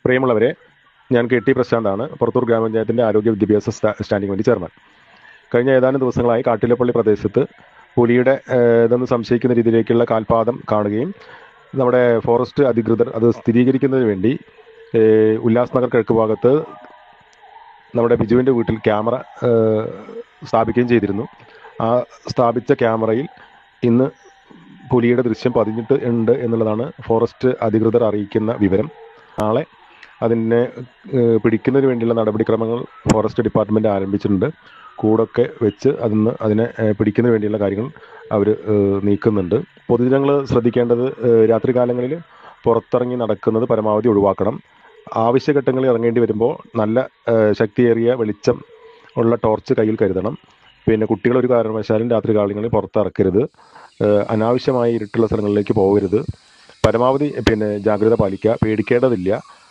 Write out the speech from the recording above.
പ്രിയമുള്ളവരെ, ഞാൻ K T പ്രശാന്താണ്, Purathur ഗ്രാമപഞ്ചായത്തിൻ്റെ ആരോഗ്യ വിദ്യാഭ്യാസ സ്റ്റാൻഡിംഗ് കമ്മിറ്റി ചെയർമാൻ. കഴിഞ്ഞ ഏതാനും ദിവസങ്ങളായി കാട്ടിലപ്പള്ളി പ്രദേശത്ത് പുലിയുടെ ഇതെന്ന് സംശയിക്കുന്ന രീതിയിലേക്കുള്ള കാൽപാദം കാണുകയും നമ്മുടെ ഫോറസ്റ്റ് അധികൃതർ അത് സ്ഥിരീകരിക്കുന്നതിന് വേണ്ടി ഉല്ലാസ് നഗർ കിഴക്ക് ഭാഗത്ത് നമ്മുടെ ബിജുവിൻ്റെ വീട്ടിൽ ക്യാമറ സ്ഥാപിക്കുകയും ചെയ്തിരുന്നു. ആ സ്ഥാപിച്ച ക്യാമറയിൽ ഇന്ന് പുലിയുടെ ദൃശ്യം പതിഞ്ഞിട്ട് ഉണ്ട് എന്നുള്ളതാണ് ഫോറസ്റ്റ് അധികൃതർ അറിയിക്കുന്ന വിവരം. നാളെ അതിനെ പിടിക്കുന്നതിന് വേണ്ടിയുള്ള നടപടിക്രമങ്ങൾ ഫോറസ്റ്റ് ഡിപ്പാർട്ട്മെൻറ്റ് ആരംഭിച്ചിട്ടുണ്ട്. കൂടൊക്കെ വെച്ച് അതിനെ പിടിക്കുന്നതിന് വേണ്ടിയുള്ള കാര്യങ്ങൾ അവർ നീക്കുന്നുണ്ട്. പൊതുജനങ്ങൾ ശ്രദ്ധിക്കേണ്ടത് രാത്രികാലങ്ങളിൽ പുറത്തിറങ്ങി നടക്കുന്നത് പരമാവധി ഒഴിവാക്കണം. ആവശ്യഘട്ടങ്ങളിൽ ഇറങ്ങേണ്ടി വരുമ്പോൾ നല്ല ശക്തിയേറിയ വെളിച്ചം ഉള്ള ടോർച്ച് കയ്യിൽ കരുതണം. പിന്നെ കുട്ടികൾ ഒരു കാരണവശാലും രാത്രികാലങ്ങളിൽ പുറത്തിറക്കരുത്. അനാവശ്യമായി ഇരുട്ടുള്ള സ്ഥലങ്ങളിലേക്ക് പോകരുത്. പരമാവധി ജാഗ്രത പാലിക്കുക. പേടിക്കേണ്ടതില്ല.